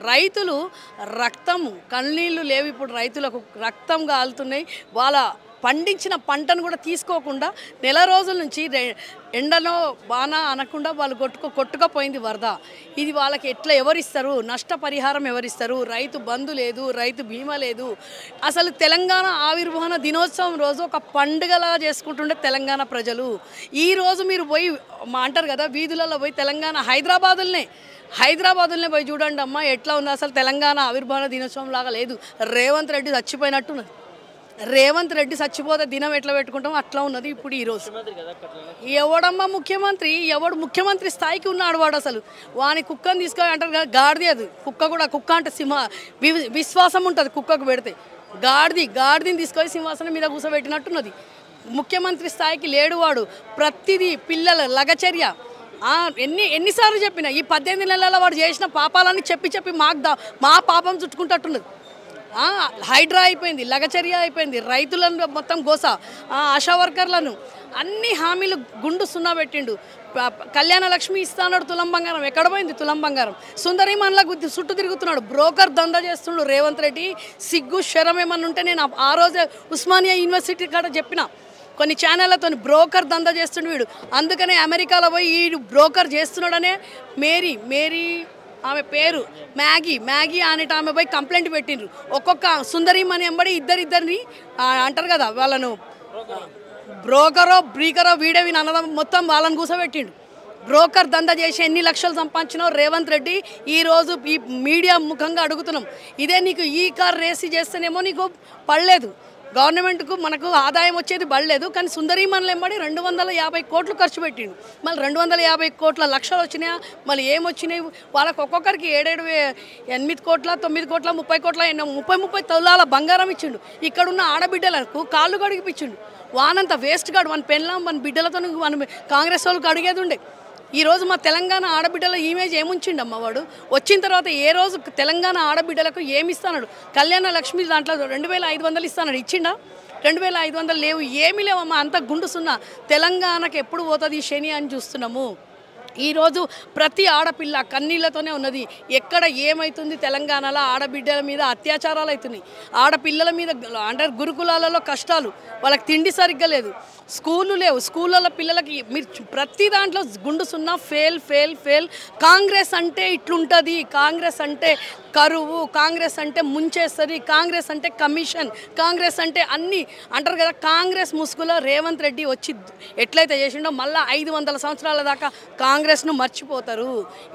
రైతులు రక్తము కన్నీళ్ళు లేవు, ఇప్పుడు రైతులకు రక్తం కాలుతున్నాయి. వాళ్ళ పండించిన పంటను కూడా తీసుకోకుండా నెల రోజుల నుంచి ఎండలో బాణ అనకుండా వాళ్ళు కొట్టుకపోయింది వరద. ఇది వాళ్ళకి ఎట్లా ఎవరిస్తారు? నష్టపరిహారం ఎవరిస్తారు? రైతు బంధు లేదు, రైతు బీమా లేదు. అసలు తెలంగాణ ఆవిర్భావన దినోత్సవం రోజు ఒక పండుగలా చేసుకుంటుండే తెలంగాణ ప్రజలు. ఈరోజు మీరు పోయి అంటారు కదా వీధులలో పోయి తెలంగాణ హైదరాబాదులనే పోయి చూడండి అమ్మ ఎట్లా ఉంది. అసలు తెలంగాణ ఆవిర్భావన దినోత్సవం లాగా లేదు. రేవంత్ రెడ్డి చచ్చిపోయినట్టున్నది. రేవంత్ రెడ్డి చచ్చిపోతే దినం ఎట్లా పెట్టుకుంటాం అట్లా ఉన్నది ఇప్పుడు. ఈరోజు ఎవడమ్మా ముఖ్యమంత్రి? ఎవడు ముఖ్యమంత్రి స్థాయికి ఉన్నాడు వాడు? అసలు వాని కుక్కని తీసుకొని అంటారు కదా, గాడిది. అది కుక్క అంటే విశ్వాసం ఉంటుంది కుక్కకు పెడితే. గాడిదని తీసుకొని సింహాసనం మీద కూర్చోబెట్టినట్టున్నది. ముఖ్యమంత్రి స్థాయికి లేడు వాడు. ప్రతిదీ పిల్లల లగచర్య ఎన్నిసార్లు చెప్పినా ఈ 18 నెలల వాడు చేసిన పాపాలని చెప్పి మా పాపం చుట్టుకుంటట్టున్నది. హైడ్రా అయిపోయింది, లగచర్య అయిపోయింది, రైతులను మొత్తం గోస, ఆశా వర్కర్లను అన్ని హామీలు గుండు సున్నా పెట్టిండు. కళ్యాణ లక్ష్మి ఇస్తాడు, తులం బంగారం ఎక్కడ పోయింది? తులం బంగారం. సుందరి మనల చుట్టూ తిరుగుతున్నాడు, బ్రోకర్ దందా చేస్తున్నాడు రేవంత్ రెడ్డి. సిగ్గు శరం ఏమన్నా ఉంటే నేను ఆ రోజే ఉస్మానియా యూనివర్సిటీ కాడ చెప్పిన, కొన్ని ఛానళ్ళతో బ్రోకర్ దందా చేస్తుండు వీడు. అందుకనే అమెరికాలో పోయి ఈ బ్రోకర్ చేస్తున్నాడనే మేరీ ఆమె పేరు మ్యాగీ అనేట ఆమె పోయి కంప్లైంట్ పెట్టిండ్రు. ఒక్కొక్క సుందరిమని ఎంబడి ఇద్దరిని అంటారు కదా, వాళ్ళను బ్రీకరో వీడేవి అన్నదం మొత్తం వాళ్ళని కూసబెట్టిండు. బ్రోకర్ దందా చేసి ఎన్ని లక్షలు సంపాదించినావు రేవంత్ రెడ్డి? ఈరోజు ఈ మీడియా ముఖంగా అడుగుతున్నాం. ఇదే నీకు ఈ కార్ రేసి చేస్తేనేమో నీకు పడలేదు, గవర్నమెంట్కు మనకు ఆదాయం వచ్చేది పడలేదు. కానీ సుందరీమణులు ఎంబడి 250 కోట్లు ఖర్చు పెట్టిండు. మళ్ళీ 250 కోట్ల లక్షలు వచ్చినాయా? మళ్ళీ ఏమొచ్చినాయి వాళ్ళకి? ఒక్కొక్కరికి 8 కోట్ల 9 కోట్ల 30 కోట్ల 30 తొలాల బంగారం ఇచ్చిండు. ఇక్కడున్న ఆడబిడ్డలకు కాళ్ళు కడిగిపించిండు. వానంత వేస్ట్ గాడు మన పెళ్ళాం మన బిడ్డలతో మన కాంగ్రెస్ వాళ్ళకి అడిగేది ఉండే. ఈరోజు మా తెలంగాణ ఆడబిడ్డల ఇమేజ్ ఏముంచిండమ్మ వాడు? వచ్చిన తర్వాత ఏ రోజు తెలంగాణ ఆడబిడ్డలకు ఏమి ఇస్తాడు? కళ్యాణ లక్ష్మి దాంట్లో 2500 ఇస్తాడు. ఇచ్చిండా? 2500 లేవు, ఏమీ లేవమ్మా. అంత గుండుసున్నా తెలంగాణకు ఎప్పుడు పోతుంది ఈ శని అని చూస్తున్నాము. ఈరోజు ప్రతి ఆడపిల్ల కన్నీళ్లతోనే ఉన్నది. ఎక్కడ ఏమవుతుంది? తెలంగాణలో ఆడబిడ్డల మీద అత్యాచారాలు అవుతున్నాయి, ఆడపిల్లల మీద అంటే గురుకులాలలో కష్టాలు, వాళ్ళకి తిండి సరిగ్గా లేదు, స్కూళ్ళు లేవు, స్కూళ్ళలో పిల్లలకి మీరు ప్రతి దాంట్లో గుండు సున్నా ఫెయిల్. కాంగ్రెస్ అంటే ఇట్లుంటుంది, కాంగ్రెస్ అంటే కరువు, కాంగ్రెస్ అంటే ముంచేస్తుంది, కాంగ్రెస్ అంటే కమిషన్, కాంగ్రెస్ అంటే అన్నీ అంటారు కదా. కాంగ్రెస్ ముసుగులో రేవంత్ రెడ్డి వచ్చి ఎట్లయితే చేసిండో మళ్ళీ 500 సంవత్సరాల దాకా కాంగ్రెస్ను మర్చిపోతారు.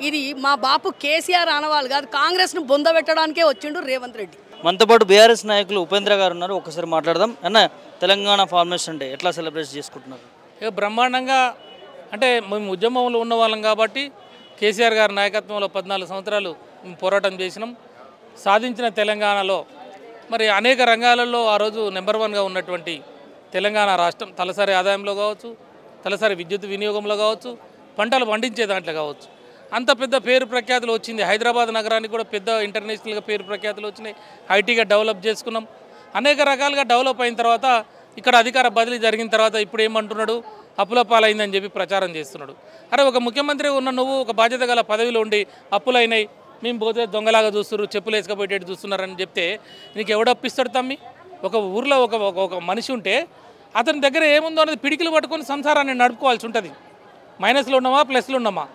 ఇది మా బాపు కేసీఆర్ అనవాళ్ళు కాదు, కాంగ్రెస్ను బొందబెట్టడానికే వచ్చిండు రేవంత్ రెడ్డి. మనతో పాటు బీఆర్ఎస్ నాయకులు ఉపేంద్ర గారు ఉన్నారు. ఒకసారి మాట్లాడదాం. అన్న, తెలంగాణ ఫార్మేషన్ డే ఎట్లా సెలబ్రేట్ చేసుకుంటున్నారు? ఇక బ్రహ్మాండంగా, అంటే మేము ఉద్యమంలో ఉన్న వాళ్ళం కాబట్టి కేసీఆర్ గారి నాయకత్వంలో 14 సంవత్సరాలు పోరాటం చేసినాం. సాధించిన తెలంగాణలో మరి అనేక రంగాలలో ఆ రోజు నెంబర్ 1గా ఉన్నటువంటి తెలంగాణ రాష్ట్రం తలసరి ఆదాయంలో కావచ్చు, తలసరి విద్యుత్ వినియోగంలో కావచ్చు, పంటలు పండించే దాంట్లో కావచ్చు అంత పెద్ద పేరు ప్రఖ్యాతులు వచ్చింది. హైదరాబాద్ నగరానికి కూడా పెద్ద ఇంటర్నేషనల్గా పేరు ప్రఖ్యాతులు వచ్చినాయి. ఐటీగా డెవలప్ చేసుకున్నాం. అనేక రకాలుగా డెవలప్ అయిన తర్వాత ఇక్కడ అధికార బదిలీ జరిగిన తర్వాత ఇప్పుడు ఏమంటున్నాడు? అప్పుల పాలైందని చెప్పి ప్రచారం చేస్తున్నాడు. అరే, ఒక ముఖ్యమంత్రి ఉన్న నువ్వు ఒక బాధ్యత గల పదవిలో ఉండి అప్పులైనాయి, మేము పోతే దొంగలాగా చూస్తున్నారు, చెప్పులు వేసుకపోయేటట్టు చూస్తున్నారని చెప్తే నీకు ఎవడప్పిస్తాడు తమ్మి? ఒక ఊర్లో ఒక మనిషి ఉంటే అతని దగ్గర ఏముందో అనేది పిడికిలు పట్టుకొని సంసారాన్ని నడుపుకోవాల్సి ఉంటుంది. మైనస్లో ఉన్నామా ప్లస్లో ఉన్నామా?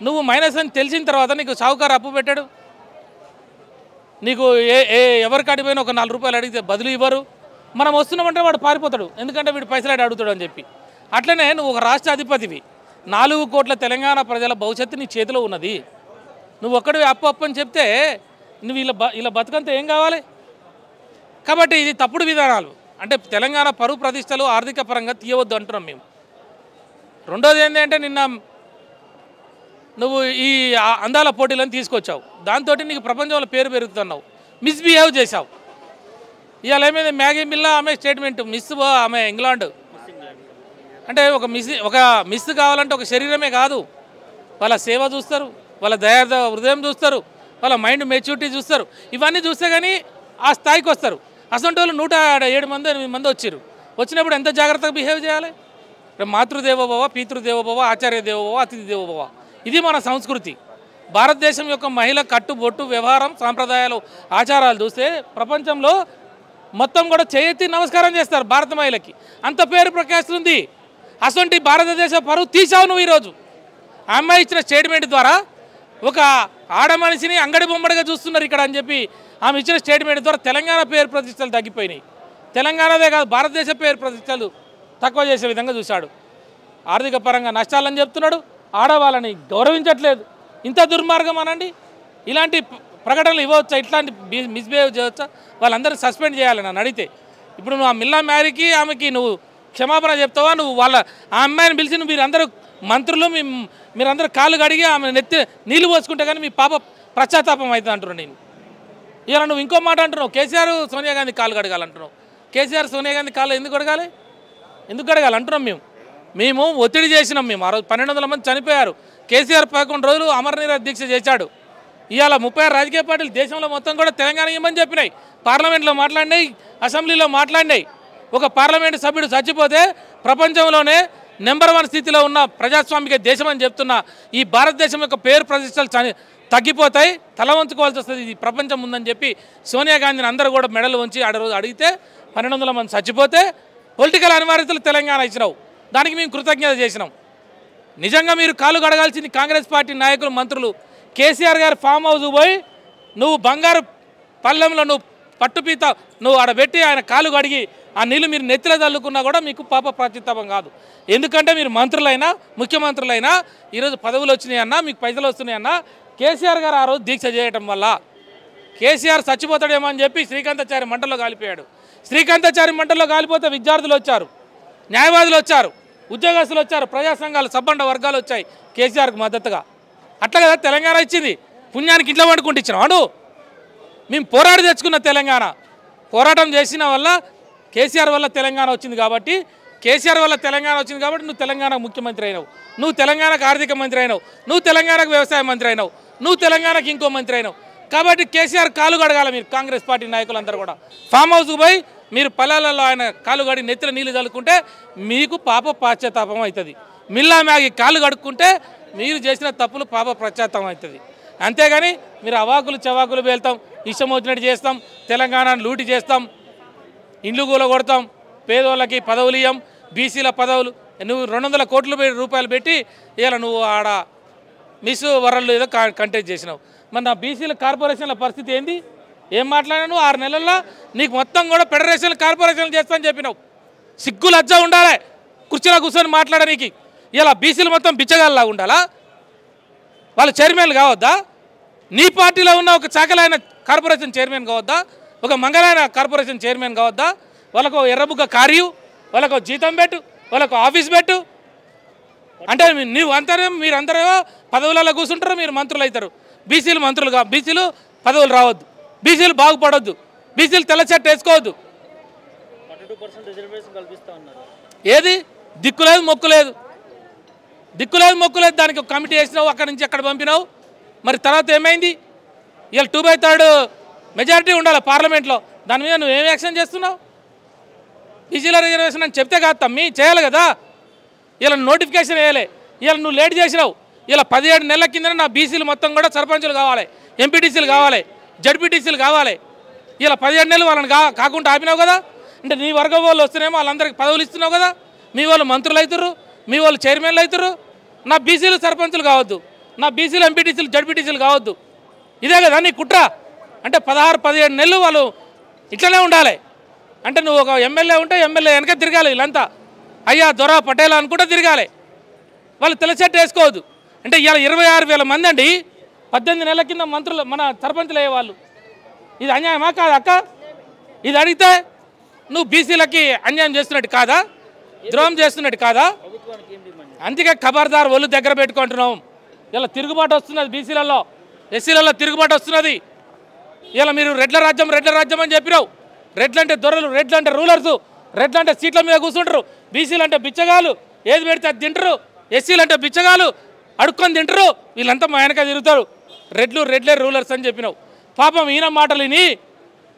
నువ్వు మైనస్ అని తెలిసిన తర్వాత నీకు సావుకారు అప్పు పెట్టాడు, నీకు ఎవరికి అడిగిపోయినా ఒక 4 రూపాయలు అడిగితే బదులు ఇవ్వరు. మనం వస్తున్నామంటే వాడు పారిపోతాడు, ఎందుకంటే వీడు పైసలాడి అడుగుతాడు అని చెప్పి. అట్లనే నువ్వు ఒక రాష్ట్ర అధిపతివి, 4 కోట్ల తెలంగాణ ప్రజల భవిష్యత్తు నీ చేతిలో ఉన్నది. నువ్వు ఒక్కడివి అప్పు అని చెప్తే నువ్వు ఇలా బతుకంతా ఏం కావాలి? కాబట్టి ఇది తప్పుడు విధానాలు. అంటే తెలంగాణ పరువు ప్రతిష్టలు ఆర్థిక పరంగా తీయవద్దు అంటున్నాం మేము. రెండోది ఏంటంటే నిన్న నువ్వు ఈ అందాల పోటీలను తీసుకొచ్చావు, దాంతో నీకు ప్రపంచంలో పేరు పెరుగుతున్నావు, మిస్బిహేవ్ చేశావు. ఇవాళ ఏమైంది? మ్యాగీ మిల్లా ఆమె స్టేట్మెంట్ ఆమె ఇంగ్లాండ్ అంటే ఒక మిస్ కావాలంటే ఒక శరీరమే కాదు, వాళ్ళ సేవ చూస్తారు, వాళ్ళ దయార్థ హృదయం చూస్తారు, వాళ్ళ మైండ్ మెచ్యూరిటీ చూస్తారు. ఇవన్నీ చూస్తే కానీ ఆ స్థాయికి వస్తారు. అసలు వాళ్ళు 107 మంది 8 మంది వచ్చారు. వచ్చినప్పుడు ఎంత జాగ్రత్తగా బిహేవ్ చేయాలి? మాతృదేవోభవ, పితృదేవోభవ, ఆచార్య దేవోభవ, అతిథి దేవోభవ. ఇది మన సంస్కృతి. భారతదేశం యొక్క మహిళ కట్టుబొట్టు వ్యవహారం సాంప్రదాయాలు ఆచారాలు చూస్తే ప్రపంచంలో మొత్తం కూడా చేయెత్తి నమస్కారం చేస్తారు భారత మహిళకి. అంత పేరు ప్రఖ్యాస్తుంది. అసలు భారతదేశ పరువు తీసావు నువ్వు. ఈరోజు ఆ అమ్మాయి ఇచ్చిన స్టేట్మెంట్ ద్వారా ఒక ఆడ మనిషిని అంగడి బొమ్మడిగా చూస్తున్నారు ఇక్కడ అని చెప్పి ఆమె ఇచ్చిన స్టేట్మెంట్ ద్వారా తెలంగాణ పేరు ప్రతిష్టలు తగ్గిపోయినాయి. తెలంగాణదే కాదు భారతదేశ పేరు ప్రతిష్టలు తక్కువ చేసే విధంగా చూశాడు. ఆర్థిక పరంగా నష్టాలని చెప్తున్నాడు, ఆడవాళ్ళని గౌరవించట్లేదు. ఇంత దుర్మార్గం అనండి. ఇలాంటి ప్రకటనలు ఇవ్వవచ్చా? ఇట్లాంటి మిస్బిహేవ్ చేయవచ్చా? వాళ్ళందరూ సస్పెండ్ చేయాలి నన్ను అడిగితే. ఇప్పుడు నువ్వు ఆ మిల్లా మ్యారీకి ఆమెకి నువ్వు క్షమాపణ చెప్తావా? నువ్వు ఆ అమ్మాయిని పిలిచి మీరందరూ మంత్రులు మీరందరూ కాళ్ళు కడిగి ఆమె నెత్తి నీళ్ళు పోసుకుంటే కానీ మీ పాప పశ్చాత్తాపం అవుతుంది అంటున్నాను నేను. ఇలా నువ్వు ఇంకో మాట అంటున్నావు, కేసీఆర్ సోనియా గాంధీ కాళ్ళు కడగాలంటున్నావు. కేసీఆర్ సోనియా గాంధీ కాళ్ళు ఎందుకు కడగాలి అంటున్నాం మేము ఒత్తిడి చేసినాం. మేము ఆ రోజు 1200 మంది చనిపోయారు. కేసీఆర్ 11 రోజులు అమరనిరాహార దీక్ష చేశాడు. ఇవాళ 36 రాజకీయ పార్టీలు దేశంలో మొత్తం కూడా తెలంగాణ ఇవ్వమని చెప్పినాయి, పార్లమెంట్లో మాట్లాడినాయి, అసెంబ్లీలో మాట్లాడినాయి. ఒక పార్లమెంటు సభ్యుడు చచ్చిపోతే ప్రపంచంలోనే నెంబర్ 1 స్థితిలో ఉన్న ప్రజాస్వామిక దేశం అని చెప్తున్న ఈ భారతదేశం యొక్క పేరు ప్రతిష్టలు తగ్గిపోతాయి, తల వంచుకోవాల్సి వస్తుంది ఇది ప్రపంచం ఉందని చెప్పి సోనియా గాంధీని అందరూ కూడా మెడలు వంచి రోజు అడిగితే 1200 మంది చచ్చిపోతే పొలిటికల్ అనివార్యతలు తెలంగాణ ఇచ్చినావు, దానికి మేము కృతజ్ఞత చేసినాం. నిజంగా మీరు కాలు కడగాల్సింది కాంగ్రెస్ పార్టీ నాయకులు, మంత్రులు. కేసీఆర్ గారు ఫామ్ హౌస్ పోయి నువ్వు బంగారు పళ్ళెంలో నువ్వు పట్టుపీత నువ్వు ఆడబెట్టి ఆయన కాలు కడిగి ఆ నీళ్ళు మీరు నెత్తిలో చల్లుకున్నా కూడా మీకు పాప ప్రత్యుత్తాపం కాదు. ఎందుకంటే మీరు మంత్రులైనా ముఖ్యమంత్రులైనా ఈరోజు పదవులు వచ్చినాయన్నా, మీకు పైసలు వస్తున్నాయన్నా కేసీఆర్ గారు ఆ రోజు దీక్ష చేయటం వల్ల కేసీఆర్ చచ్చిపోతాడేమో అని చెప్పి శ్రీకాంతాచారి మంటల్లో కాలిపోయాడు. శ్రీకాంతాచారి మంటల్లో కాలిపోతే విద్యార్థులు వచ్చారు, న్యాయవాదులు వచ్చారు, ఉద్యోగస్తులు వచ్చారు, ప్రజా సంఘాలు, సబ్బండ వర్గాలు వచ్చాయి కేసీఆర్కి మద్దతుగా. అట్లా కదా తెలంగాణ ఇచ్చింది. పుణ్యానికి ఇంట్లో వండుకుంటూ ఇచ్చినాం అను. మేము పోరాడి తెచ్చుకున్న తెలంగాణ, పోరాటం చేసిన వల్ల కేసీఆర్ వల్ల తెలంగాణ వచ్చింది కాబట్టి, కేసీఆర్ వల్ల తెలంగాణ వచ్చింది కాబట్టి నువ్వు తెలంగాణకు ముఖ్యమంత్రి అయినావు, నువ్వు తెలంగాణకు ఆర్థిక మంత్రి అయినావు, నువ్వు తెలంగాణకు వ్యవసాయ మంత్రి అయినావు, నువ్వు తెలంగాణకు ఇంకో మంత్రి అయినావు. కాబట్టి కేసీఆర్ కాలు కడగాల. మీరు కాంగ్రెస్ పార్టీ నాయకులందరూ కూడా ఫామ్ హౌస్కి పోయి మీరు పొలాలలో ఆయన కాలు కడి నెత్తిన నీళ్ళు చల్లుకుంటే మీకు పాప పశ్చాత్తాపం అవుతుంది. మిల్లా మ్యాగి కాలు కడుక్కుంటే మీరు చేసిన తప్పులు పాప పశ్చాత్తాపం అవుతుంది. అంతేగాని మీరు అవాకులు చవాకులు వెళ్తాం, ఇష్టం వచ్చినట్టు చేస్తాం, తెలంగాణను లూటి చేస్తాం, ఇండ్లు కూల కొడతాం, పేదోళ్ళకి పదవులు ఇయ్యం, బీసీల పదవులు నువ్వు 200 కోట్ల రూపాయలు పెట్టి ఇలా నువ్వు ఆడ మిస్ వరల్డ్ ఏదో కంటెస్ట్ చేసినావు. మరి నా బీసీల కార్పొరేషన్ల పరిస్థితి ఏంది? ఏం మాట్లాడినావు? 6 నెలల్లో నీకు మొత్తం కూడా ఫెడరేషన్ కార్పొరేషన్లు చేస్తానని చెప్పినావు. సిగ్గు లజ్జ ఉండాలి కుర్చీలో కూర్చొని మాట్లాడడానికి. ఇలా బీసీలు మొత్తం బిచ్చగాళ్ళలాగా ఉండాలా? వాళ్ళు చైర్మన్లు కావద్దా? నీ పార్టీలో ఉన్న ఒక చాకలైన కార్పొరేషన్ చైర్మన్ కావద్దా? ఒక మంగళైన కార్పొరేషన్ చైర్మన్ కావద్దా? వాళ్ళకు ఎర్రబుగ్గ కార్యు, వాళ్ళకు జీతం పెట్టు, వాళ్ళకు ఆఫీస్ పెట్టు. అంటే నువ్వు అంతరే మీరందరూ పదవులలో కూర్చుంటారు, మీరు మంత్రులు అవుతారు. బీసీలు మంత్రులుగా, బీసీలు పదవులు రావద్దు, బీసీలు బాగుపడొద్దు, బీసీలు తెల్ల చెట్టు వేసుకోవద్దు. ఏది దిక్కులేదు మొక్కులేదు, దిక్కులేదు మొక్కులేదు. దానికి ఒక కమిటీ వేసినావు, అక్కడి నుంచి అక్కడ పంపినావు. మరి తర్వాత ఏమైంది? ఇలా 2/3 మెజారిటీ ఉండాలి పార్లమెంట్లో. దాని మీద నువ్వు ఏం యాక్షన్ చేస్తున్నావు? బీసీల రిజర్వేషన్ అని చెప్తే కాదు తమ్మి, చేయాలి కదా. ఇలా నోటిఫికేషన్ వేయలే, ఇలా నువ్వు లేట్ చేసినావు. ఇలా 17 నెలల కింద నా బీసీలు మొత్తం కూడా సర్పంచులు కావాలి, ఎంపీటీసీలు కావాలి, జడ్పీటీసీలు కావాలి. ఇలా 17 నెలలు వాళ్ళని కాకుండా ఆపినావు కదా. అంటే నీ వర్గం వాళ్ళు వస్తేనేమో వాళ్ళందరికీ పదవులు ఇస్తున్నావు కదా. మీ వాళ్ళు మంత్రులు అవుతారు, మీ వాళ్ళు చైర్మన్లు అవుతారు. నా బీసీలు సర్పంచులు కావద్దు, నా బీసీలు ఎంపీటీసీలు జడ్పీటీసీలు కావద్దు. ఇదే కదా నీ కుట్ర. అంటే 16-17 నెలలు వాళ్ళు ఇట్లనే ఉండాలి. అంటే నువ్వు ఒక ఎమ్మెల్యే ఉంటే ఎమ్మెల్యే వెనక తిరగాలి, వీళ్ళంతా అయ్యా దొర పటేల్ అనుకుంటే తిరగాలి. వాళ్ళు తెల్లచెట్టు వేసుకోవద్దు. అంటే ఇలా 26,000 మంది అండి 18 నెలల కింద మంత్రులు మన సర్పంచులు అయ్యేవాళ్ళు. ఇది అన్యాయమా కాదా అక్క? ఇది అడిగితే నువ్వు బీసీలకి అన్యాయం చేస్తున్నట్టు కాదా, ద్రోహం చేస్తున్నట్టు కాదా? అందుకే ఖబర్దార్ ఒళ్ళు దగ్గర పెట్టుకుంటున్నాం. ఇలా తిరుగుబాటు వస్తున్నది బీసీలలో, ఎస్సీలలో తిరుగుబాటు వస్తున్నది. ఇలా మీరు రెడ్ల రాజ్యం అని చెప్పినావు. రెడ్లు అంటే దొరలు, రెడ్లు అంటే రూలర్సు, రెడ్లు అంటే సీట్ల మీద కూర్చుంటారు, బీసీలు అంటే బిచ్చగాలు, ఏది పెడితే అది తింటారు, ఎస్సీలు అంటే బిచ్చగాలు అడుక్కొని తింటారు, వీళ్ళంతా మా వెనక తిరుగుతారు. రెడ్లే రూలర్స్ అని చెప్పినావు. పాపం ఈయన మాటలు విని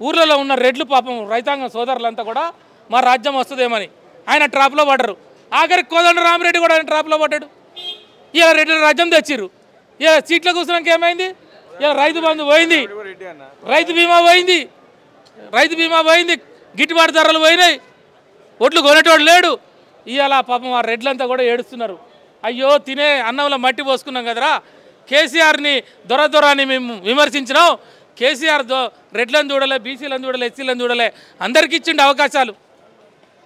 ఊర్లలో ఉన్న రెడ్లు పాపం రైతాంగం సోదరులంతా కూడా మా రాజ్యం వస్తుందేమని ఆయన ట్రాప్లో పడ్డరు. ఆఖరికి కోదండ రామిరెడ్డి కూడా ఆయన ట్రాప్లో పడ్డాడు. ఇలా రెడ్ల రాజ్యం తెచ్చిర్రు. ఇలా సీట్లో కూర్చున్నాక ఏమైంది? ఇలా రైతు బంధు పోయింది, రైతు బీమా పోయింది, గిట్టుబాటు ధరలు పోయినాయి, ఒట్లు కొనేటోడు లేడు. ఇవాళ పాపం ఆ రెడ్లంతా కూడా ఏడుస్తున్నారు. అయ్యో తినే అన్నంలో మట్టి పోసుకున్నాం కదరా, కేసీఆర్ని దొర అని మేము విమర్శించినాం. కేసీఆర్ రెడ్లను చూడలే, బీసీలను చూడలే, ఎస్సీలను చూడలే, అందరికి ఇచ్చిండు అవకాశాలు.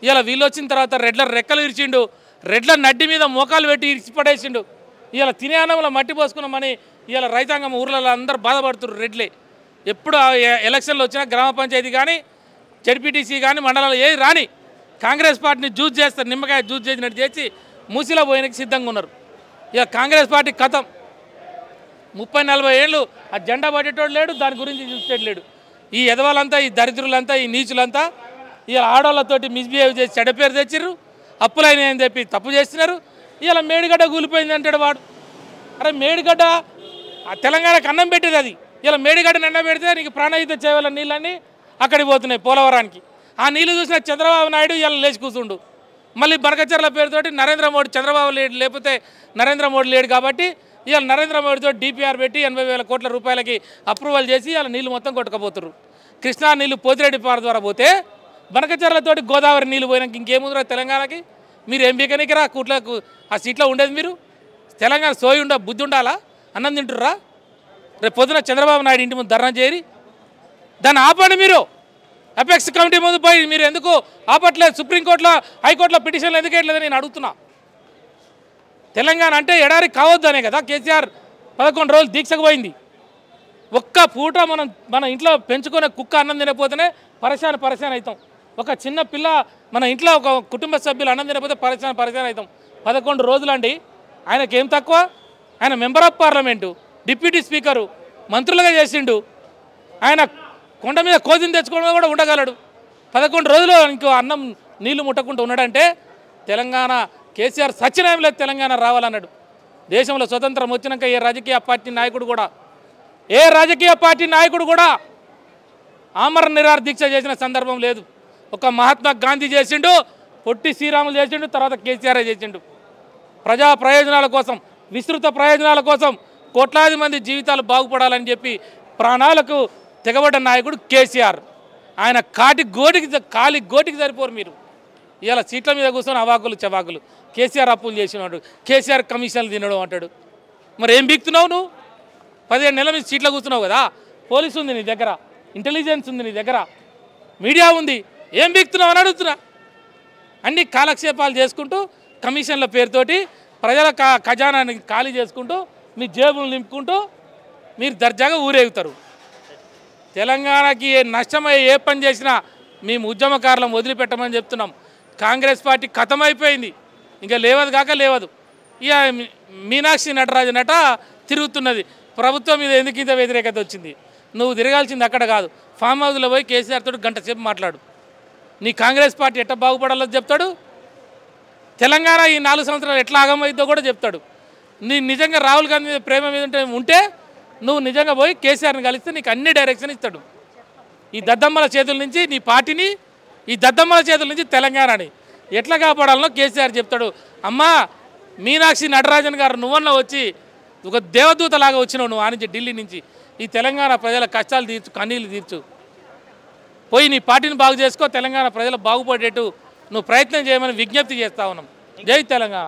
ఇలా వీళ్ళు వచ్చిన తర్వాత రెడ్ల రెక్కలు ఇరిచిండు, రెడ్ల నడ్డి మీద మోకాలు పెట్టి ఇరిచి పడేసిండు. ఇలా తినే అన్నంలో మట్టి పోసుకున్నామని ఇలా రైతాంగం ఊర్లలో అందరూ బాధపడుతున్నారు రెడ్లే. ఎప్పుడు ఎలక్షన్లు వచ్చినా గ్రామ పంచాయతీ కానీ జడ్పీటీసీ కానీ మండలాలు ఏది రాని కాంగ్రెస్ పార్టీని జూజ్ చేస్తారు, నిమ్మకాయ జూజ్ చేసినట్టు చేసి మూసిలో పోయినకి సిద్ధంగా ఉన్నారు. ఇక కాంగ్రెస్ పార్టీ కథం. 30-40 ఏళ్ళు ఆ జెండా పట్టేటోడు లేడు, దాని గురించి చూసేటోడు లేడు. ఈ ఎదవాళ్ళంతా, ఈ దరిద్రులంతా, ఈ నీచులంతా ఇలా ఆడవాళ్ళతోటి మిస్బిహేవ్ చేసి చెడ్డ పేరు తెచ్చిర్రు, అప్పులైన అని చెప్పి తప్పు చేస్తున్నారు. ఇలా మేడిగడ్డ కూలిపోయింది అంటాడు వాడు. అరే మేడిగడ్డ తెలంగాణకు అన్నం పెట్టేది అది. ఇలా మేడిగడ్డని అన్నం పెడితే నీకు ప్రాణహిత చేయాల నీళ్ళన్నీ అక్కడికి పోతున్నాయి పోలవరానికి. ఆ నీళ్ళు చూసిన చంద్రబాబు నాయుడు ఇలా లేచి కూర్చుండు. మళ్ళీ బనకచర్ల పేరుతోటి నరేంద్ర మోడీ, చంద్రబాబు లేకపోతే నరేంద్ర మోడీ లేడు కాబట్టి ఇవాళ నరేంద్ర మోడీతో DPR పెట్టి 80,000 కోట్ల రూపాయలకి అప్రూవల్ చేసి ఇలా నీళ్ళు మొత్తం కొట్టుకపోతున్నారు. కృష్ణా నీళ్ళు పోతిరెడ్డి పార ద్వారా పోతే బనకచర్లతోటి గోదావరి నీళ్ళు పోయినాక ఇంకేముందిరా తెలంగాణకి? మీరు ఏం బీకనికిరా కూట్లకు ఆ సీట్లో ఉండేది? మీరు తెలంగాణ సోయి బుద్ధి ఉండాలా? అన్నం తింటుర్రా? రేపు పొద్దున చంద్రబాబు నాయుడు ఇంటి ముందు ధర్నా చేయరి, దాన్ని ఆపండి. మీరు అపెక్స్ కమిటీ ముందు పోయి మీరు ఎందుకు ఆపట్లేదు? సుప్రీంకోర్టులో హైకోర్టులో పిటిషన్లు ఎందుకు వేయట్లేదని నేను అడుగుతున్నా. తెలంగాణ అంటే ఎడారి కావద్దనే కదా కేసీఆర్ 11 రోజులు దీక్షకు పోయింది. ఒక్క పూట మన ఇంట్లో పెంచుకునే కుక్క అన్నం తినకపోతేనే పరేషాన్ అవుతాం. ఒక చిన్న పిల్ల మన ఇంట్లో ఒక కుటుంబ సభ్యులు అన్నం తినకపోతే పరేషాన్ అవుతాం. 11 రోజులు అండి. ఆయనకేం తక్కువ? ఆయన member of parliament, deputy speaker, మంత్రులుగా చేసిండు. ఆయన కొండ మీద కోతిని తెచ్చుకోవడం కూడా ఉండగలడు. 11 రోజులు ఇంకో అన్నం నీళ్లు ముట్టకుండా ఉన్నాడంటే తెలంగాణ కేసీఆర్ సత్యనాయం లేదు తెలంగాణ రావాలన్నాడు. దేశంలో స్వతంత్రం వచ్చినాక ఏ రాజకీయ పార్టీ నాయకుడు కూడా ఆమరణ నిరాహార దీక్ష చేసిన సందర్భం లేదు. ఒక మహాత్మా గాంధీ చేసిండు, పొట్టి శ్రీరాములు చేసిండు, తర్వాత కేసీఆర్ చేసిండు. ప్రజా ప్రయోజనాల కోసం, విస్తృత ప్రయోజనాల కోసం, కోట్లాది మంది జీవితాలు బాగుపడాలని చెప్పి ప్రాణాలకు తెగబడ్డ నాయకుడు కేసీఆర్. ఆయన కాలి గోటికి సరిపోరు మీరు. ఇలా సీట్ల మీద కూర్చొని అవాకులు చవాకులు. కేసీఆర్ అప్పులు చేసినాడు, కేసీఆర్ కమిషన్లు తినడం అంటాడు. మరి ఏం బీక్తున్నావు నువ్వు? 17 నెలల మీద సీట్లో కూర్చున్నావు కదా. పోలీసు ఉంది నీ దగ్గర, ఇంటెలిజెన్స్ ఉంది నీ దగ్గర, మీడియా ఉంది. ఏం బీక్తున్నావు అని అడుగుతున్నా. అన్ని కాలక్షేపాలు చేసుకుంటూ కమిషన్ల పేరుతోటి ప్రజల ఖజానాన్ని ఖాళీ చేసుకుంటూ మీ జేబులు నింపుకుంటూ మీరు దర్జాగా ఊరేగుతారు. తెలంగాణకి నష్టమయ్యే ఏ పని చేసినా మేము ఉద్యమకారులను వదిలిపెట్టమని చెప్తున్నాం. కాంగ్రెస్ పార్టీ ఖతమైపోయింది, ఇంకా లేవదు. ఇక మీనాక్షి నటరాజన్ తిరుగుతున్నది. ప్రభుత్వం మీద ఎందుకు ఇంత వ్యతిరేకత వచ్చింది? నువ్వు తిరగాల్సింది అక్కడ కాదు, ఫామ్ హౌస్లో పోయి కేసీఆర్ తోటి గంట సేపు మాట్లాడు. నీ కాంగ్రెస్ పార్టీ ఎట్లా బాగుపడాలో చెప్తాడు. తెలంగాణ ఈ 4 సంవత్సరాలు ఎట్లా ఆగమైద్దో కూడా చెప్తాడు. నీ నిజంగా రాహుల్ గాంధీ మీద ప్రేమ మీద ఉంటే నువ్వు నిజంగా పోయి కేసీఆర్ని కలిస్తే నీకు అన్ని డైరెక్షన్ ఇస్తాడు. ఈ దద్దమ్మల చేతుల నుంచి నీ పార్టీని, ఈ దద్దమ్మల చేతుల నుంచి తెలంగాణని ఎట్లా కాపాడాలనో కేసీఆర్ చెప్తాడు. అమ్మా మీనాక్షి నటరాజన్ గారు, నువ్వన్నా వచ్చి ఒక దేవదూతలాగా వచ్చినావు నువ్వు ఆ నుంచి ఢిల్లీ నుంచి. ఈ తెలంగాణ ప్రజల కష్టాలు తీర్చు, కన్నీళ్ళు తీర్చు. పోయి నీ పార్టీని బాగు చేసుకో, తెలంగాణ ప్రజలు బాగుపడేట్టు నువ్వు ప్రయత్నం చేయమని విజ్ఞప్తి చేస్తా ఉన్నాం. జై తెలంగాణ.